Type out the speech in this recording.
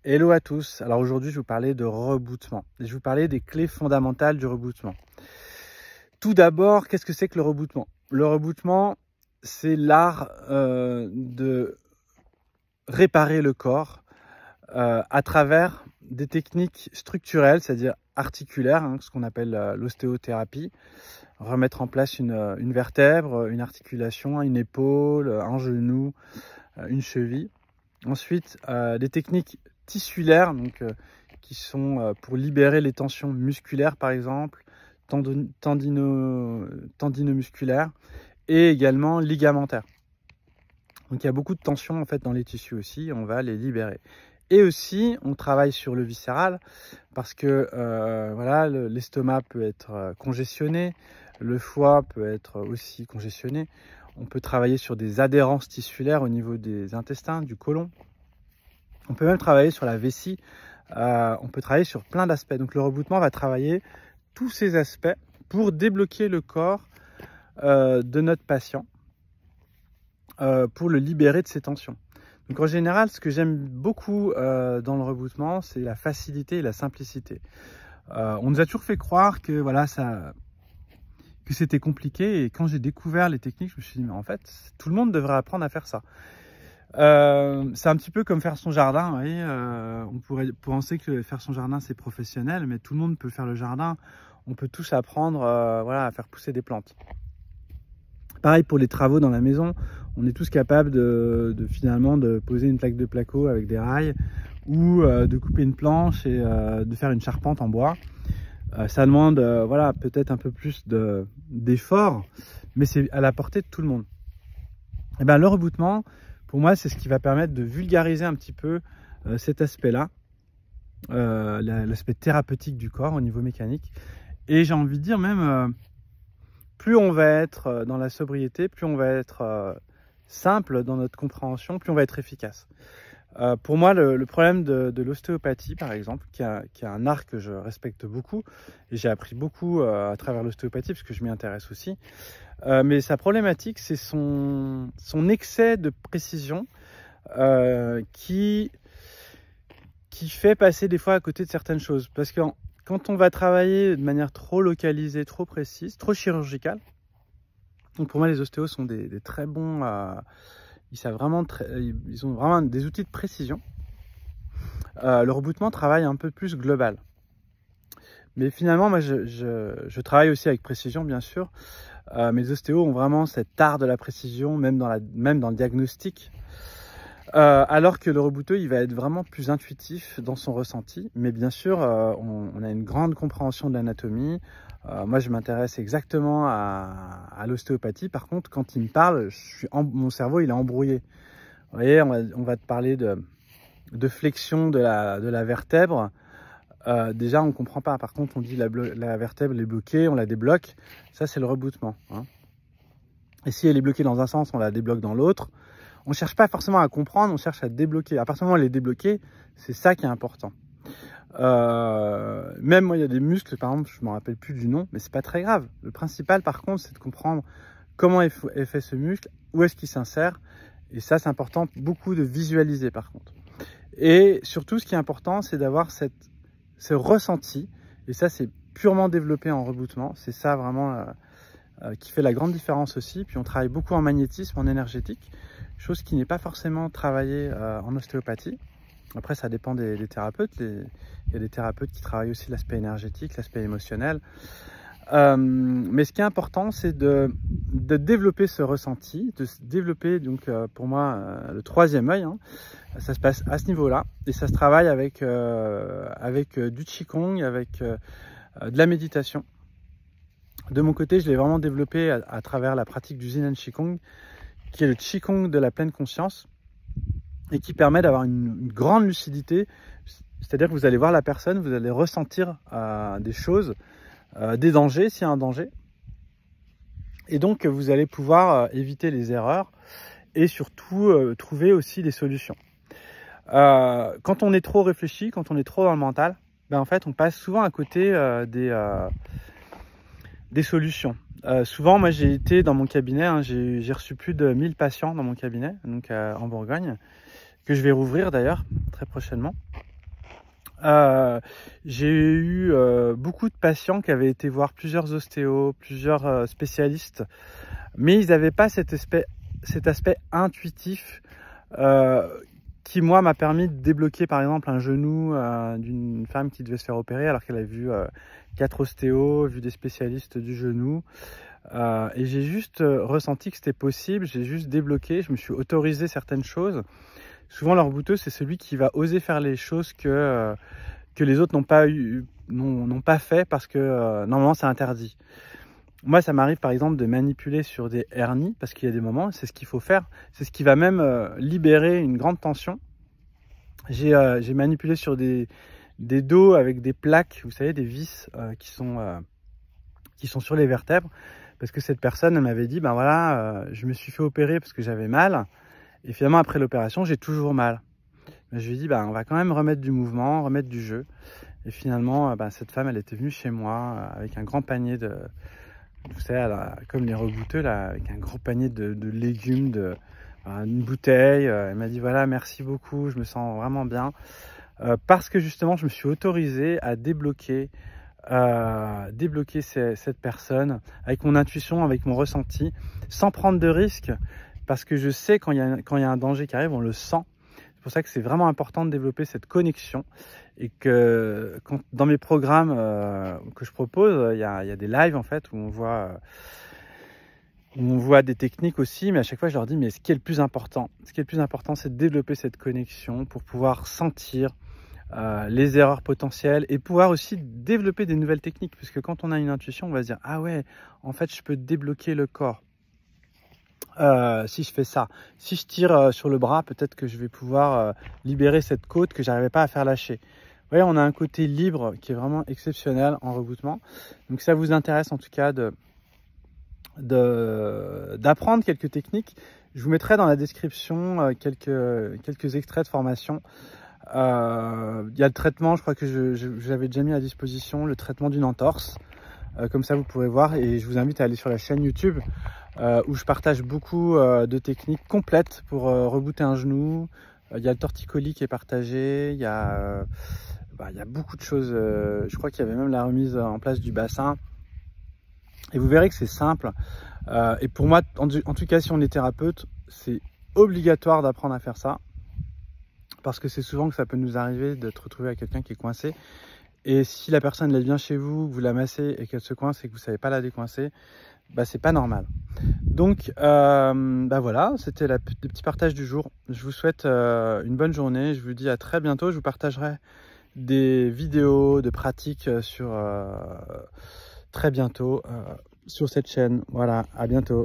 Hello à tous. Alors aujourd'hui, je vais vous parler de rebootement. Et je vais vous parler des clés fondamentales du rebootement. Tout d'abord, qu'est-ce que c'est que le rebootement? Le rebootement, c'est l'art de réparer le corps à travers des techniques structurelles, c'est-à-dire articulaires, ce qu'on appelle l'ostéothérapie. Remettre en place une vertèbre, une articulation, une épaule, un genou, une cheville. Ensuite, des techniques tissulaires, qui sont pour libérer les tensions musculaires, par exemple, tendinomusculaires, et également ligamentaires. Donc il y a beaucoup de tensions en fait dans les tissus aussi, on va les libérer. Et aussi, on travaille sur le viscéral, parce que voilà, l'estomac peut être congestionné, le foie peut être aussi congestionné. On peut travailler sur des adhérences tissulaires au niveau des intestins, du côlon. On peut même travailler sur la vessie, on peut travailler sur plein d'aspects. Donc le rebootement va travailler tous ces aspects pour débloquer le corps de notre patient, pour le libérer de ses tensions. Donc en général, ce que j'aime beaucoup dans le rebootement, c'est la facilité et la simplicité. On nous a toujours fait croire que voilà, que c'était compliqué, et quand j'ai découvert les techniques, je me suis dit mais en fait, tout le monde devrait apprendre à faire ça. C'est un petit peu comme faire son jardin, vous voyez, on pourrait penser que faire son jardin c'est professionnel, mais tout le monde peut faire le jardin. On peut tous apprendre voilà, à faire pousser des plantes. Pareil pour les travaux dans la maison, on est tous capables finalement de poser une plaque de placo avec des rails, ou de couper une planche et de faire une charpente en bois. Ça demande voilà, peut-être un peu plus d'effort, mais c'est à la portée de tout le monde. Et bien, le rebootement, pour moi, c'est ce qui va permettre de vulgariser un petit peu cet aspect-là, l'aspect thérapeutique du corps au niveau mécanique. Et j'ai envie de dire même, plus on va être dans la sobriété, plus on va être simple dans notre compréhension, plus on va être efficace. Pour moi, le problème de l'ostéopathie, par exemple, qui est un art que je respecte beaucoup, et j'ai appris beaucoup à travers l'ostéopathie, parce que je m'y intéresse aussi, mais sa problématique, c'est son excès de précision qui fait passer des fois à côté de certaines choses. Parce que quand on va travailler de manière trop localisée, trop précise, trop chirurgicale, donc pour moi les ostéos sont des très bons, ils ont vraiment des outils de précision. Le rebootement travaille un peu plus global. Mais finalement, moi je travaille aussi avec précision, bien sûr. Mes ostéos ont vraiment cet art de la précision, même dans le diagnostic. Alors que le rebooteux, il va être vraiment plus intuitif dans son ressenti. Mais bien sûr, on a une grande compréhension de l'anatomie. Moi, je m'intéresse exactement à l'ostéopathie. Par contre, quand il me parle, mon cerveau, il est embrouillé. Vous voyez, on va te parler de flexion de la vertèbre. Déjà, on ne comprend pas. Par contre, on dit la vertèbre est bloquée, on la débloque. Ça, c'est le rebootement. Et si elle est bloquée dans un sens, on la débloque dans l'autre. On ne cherche pas forcément à comprendre, on cherche à débloquer. À partir du moment où elle est débloquée, c'est ça qui est important. Même moi, il y a des muscles, par exemple, je ne me rappelle plus du nom, mais c'est pas très grave. Le principal, par contre, c'est de comprendre comment est fait ce muscle, où est-ce qu'il s'insère. Et ça, c'est important, beaucoup de visualiser, par contre. Et surtout, ce qui est important, c'est d'avoir ce ressenti. Et ça, c'est purement développé en rebootement. C'est ça vraiment qui fait la grande différence aussi. Puis on travaille beaucoup en magnétisme, en énergétique, chose qui n'est pas forcément travaillée en ostéopathie. Après, ça dépend des thérapeutes. Il y a des thérapeutes qui travaillent aussi l'aspect énergétique, l'aspect émotionnel. Mais ce qui est important, c'est de développer ce ressenti, de développer, donc pour moi, le troisième œil. Ça se passe à ce niveau-là, et ça se travaille avec du Qigong, avec de la méditation. De mon côté, je l'ai vraiment développé à travers la pratique du Yin Qigong, qui est le Qigong de la pleine conscience, et qui permet d'avoir une grande lucidité. C'est-à-dire que vous allez voir la personne, vous allez ressentir des choses, des dangers, s'il y a un danger. Et donc, vous allez pouvoir éviter les erreurs et surtout trouver aussi des solutions. Quand on est trop réfléchi, quand on est trop dans le mental, en fait, on passe souvent à côté des solutions. Souvent, moi, j'ai été dans mon cabinet, j'ai reçu plus de 1000 patients dans mon cabinet, donc en Bourgogne, que je vais rouvrir d'ailleurs très prochainement. J'ai eu beaucoup de patients qui avaient été voir plusieurs ostéos, plusieurs spécialistes, mais ils n'avaient pas cet aspect intuitif qui, moi, m'a permis de débloquer, par exemple, un genou d'une femme qui devait se faire opérer alors qu'elle avait vu 4 ostéos, vu des spécialistes du genou. Et j'ai juste ressenti que c'était possible, j'ai juste débloqué, je me suis autorisé certaines choses. Souvent, le rebouteux, c'est celui qui va oser faire les choses que les autres n'ont pas fait parce que normalement, c'est interdit. Moi, ça m'arrive par exemple de manipuler sur des hernies parce qu'il y a des moments, c'est ce qu'il faut faire. C'est ce qui va même libérer une grande tension. J'ai manipulé sur des dos avec des plaques, vous savez, des vis qui sont sur les vertèbres. Parce que cette personne, elle m'avait dit, ben voilà, je me suis fait opérer parce que j'avais mal. Et finalement, après l'opération, j'ai toujours mal. Mais je lui ai dit, ben, on va quand même remettre du mouvement, remettre du jeu. Et finalement, ben, cette femme, elle était venue chez moi avec un grand panier de... Vous savez, comme les rebouteux, là, avec un gros panier de légumes, une bouteille. Elle m'a dit, voilà, merci beaucoup, je me sens vraiment bien. Parce que justement, je me suis autorisé à débloquer cette personne avec mon intuition, avec mon ressenti, sans prendre de risques, parce que je sais quand il y a un danger qui arrive, on le sent. C'est pour ça que c'est vraiment important de développer cette connexion, et que dans mes programmes que je propose, il y a des lives en fait où on voit des techniques aussi, mais à chaque fois je leur dis, mais ce qui est le plus important, c'est de développer cette connexion pour pouvoir sentir les erreurs potentielles et pouvoir aussi développer des nouvelles techniques, puisque quand on a une intuition, on va se dire, ah ouais, en fait je peux débloquer le corps si je fais ça. Si je tire sur le bras, peut-être que je vais pouvoir libérer cette côte que j'arrivais pas à faire lâcher. Vous voyez, on a un côté libre qui est vraiment exceptionnel en reboutement. Donc ça vous intéresse en tout cas d'apprendre quelques techniques, je vous mettrai dans la description quelques extraits de formation. Il y a le traitement, je crois que je l'avais déjà mis à disposition, le traitement d'une entorse. Comme ça, vous pourrez voir, et je vous invite à aller sur la chaîne YouTube où je partage beaucoup de techniques complètes pour rebooter un genou. Il y a le torticolis qui est partagé, il y a beaucoup de choses. Je crois qu'il y avait même la remise en place du bassin. Et vous verrez que c'est simple. Et pour moi, en tout cas, si on est thérapeute, c'est obligatoire d'apprendre à faire ça. Parce que c'est souvent que ça peut nous arriver de se retrouver avec quelqu'un qui est coincé. Et si la personne elle vient chez vous, vous la massez et qu'elle se coince et que vous ne savez pas la décoincer, bah c'est pas normal. Donc voilà, c'était le petit partage du jour. Je vous souhaite une bonne journée. Je vous dis à très bientôt. Je vous partagerai des vidéos de pratiques sur très bientôt sur cette chaîne. Voilà, à bientôt.